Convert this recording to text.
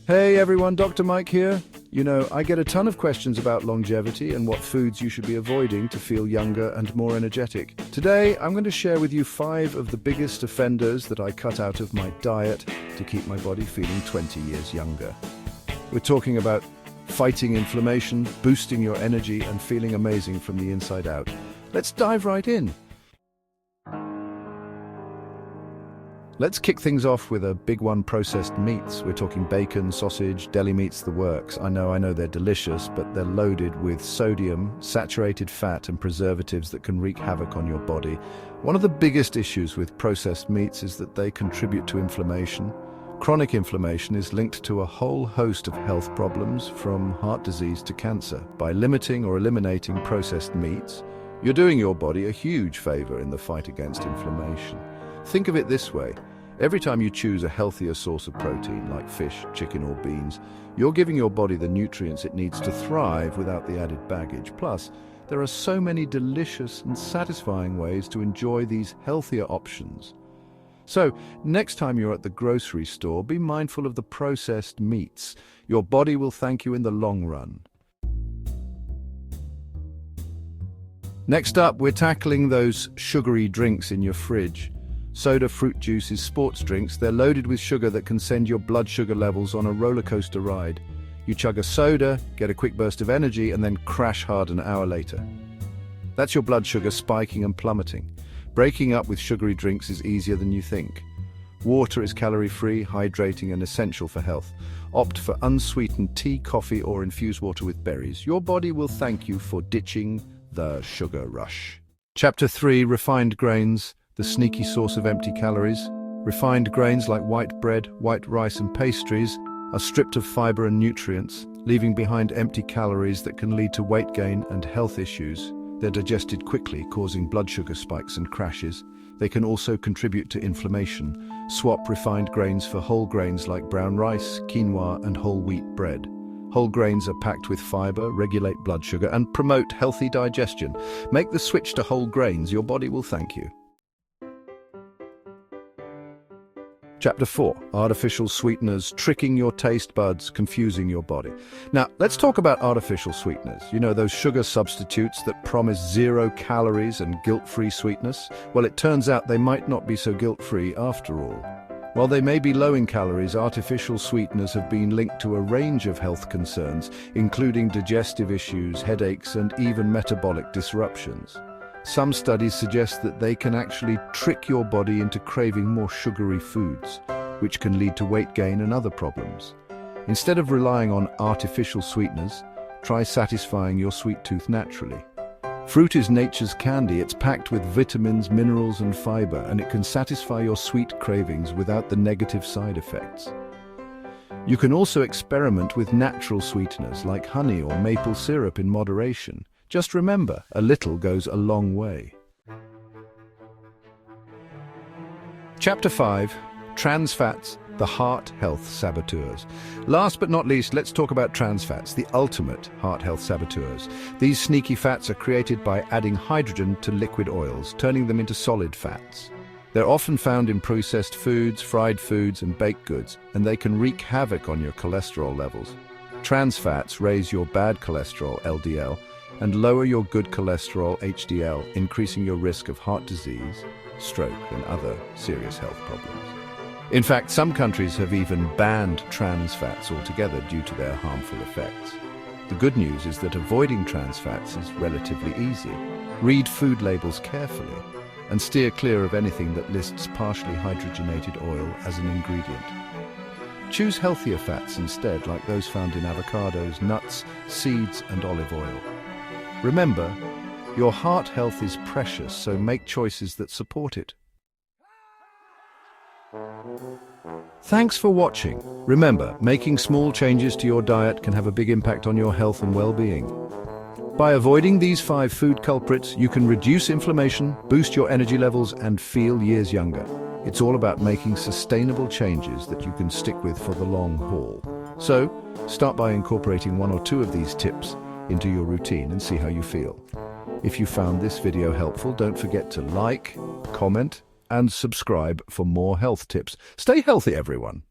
Hey everyone, Dr. Mike here. I get a ton of questions about longevity and what foods you should be avoiding to feel younger and more energetic. Today, I'm going to share with you 5 of the biggest offenders that I cut out of my diet to keep my body feeling 20 years younger. We're talking about fighting inflammation, boosting your energy, and feeling amazing from the inside out. Let's dive right in. Let's kick things off with a big one: processed meats. We're talking bacon, sausage, deli meats, the works. I know they're delicious, but they're loaded with sodium, saturated fat, and preservatives that can wreak havoc on your body. One of the biggest issues with processed meats is that they contribute to inflammation. Chronic inflammation is linked to a whole host of health problems, from heart disease to cancer. By limiting or eliminating processed meats, you're doing your body a huge favor in the fight against inflammation. Think of it this way: every time you choose a healthier source of protein, like fish, chicken, or beans, you're giving your body the nutrients it needs to thrive without the added baggage. Plus, there are so many delicious and satisfying ways to enjoy these healthier options. So, next time you're at the grocery store, be mindful of the processed meats. Your body will thank you in the long run. Next up, we're tackling those sugary drinks in your fridge. Soda, fruit juices, sports drinks, they're loaded with sugar that can send your blood sugar levels on a roller coaster ride. You chug a soda, get a quick burst of energy, and then crash hard an hour later. That's your blood sugar spiking and plummeting. Breaking up with sugary drinks is easier than you think. Water is calorie-free, hydrating, and essential for health. Opt for unsweetened tea, coffee, or infused water with berries. Your body will thank you for ditching the sugar rush. Chapter 3: Refined grains, the sneaky source of empty calories. Refined grains like white bread, white rice, and pastries are stripped of fiber and nutrients, leaving behind empty calories that can lead to weight gain and health issues. They're digested quickly, causing blood sugar spikes and crashes. They can also contribute to inflammation. Swap refined grains for whole grains like brown rice, quinoa, and whole wheat bread. Whole grains are packed with fiber, regulate blood sugar, and promote healthy digestion. Make the switch to whole grains. Your body will thank you. Chapter 4: Artificial sweeteners, tricking your taste buds, confusing your body. Now, let's talk about artificial sweeteners. Those sugar substitutes that promise 0 calories and guilt-free sweetness? Well, it turns out they might not be so guilt-free after all. While they may be low in calories, artificial sweeteners have been linked to a range of health concerns, including digestive issues, headaches, and even metabolic disruptions. Some studies suggest that they can actually trick your body into craving more sugary foods, which can lead to weight gain and other problems. Instead of relying on artificial sweeteners, try satisfying your sweet tooth naturally. Fruit is nature's candy. It's packed with vitamins, minerals, and fiber, and it can satisfy your sweet cravings without the negative side effects. You can also experiment with natural sweeteners like honey or maple syrup in moderation. Just remember, a little goes a long way. Chapter 5: Trans fats, the heart health saboteurs. Last but not least, let's talk about trans fats, the ultimate heart health saboteurs. These sneaky fats are created by adding hydrogen to liquid oils, turning them into solid fats. They're often found in processed foods, fried foods, and baked goods, and they can wreak havoc on your cholesterol levels. Trans fats raise your bad cholesterol, LDL, and lower your good cholesterol, HDL, increasing your risk of heart disease, stroke, and other serious health problems. In fact, some countries have even banned trans fats altogether due to their harmful effects. The good news is that avoiding trans fats is relatively easy. Read food labels carefully and steer clear of anything that lists partially hydrogenated oil as an ingredient. Choose healthier fats instead, like those found in avocados, nuts, seeds, and olive oil. Remember, your heart health is precious, so make choices that support it. Thanks for watching. Remember, making small changes to your diet can have a big impact on your health and well-being. By avoiding these 5 food culprits, you can reduce inflammation, boost your energy levels, and feel years younger. It's all about making sustainable changes that you can stick with for the long haul. So, start by incorporating 1 or 2 of these tips into your routine and see how you feel. If you found this video helpful, don't forget to like, comment, and subscribe for more health tips. Stay healthy, everyone.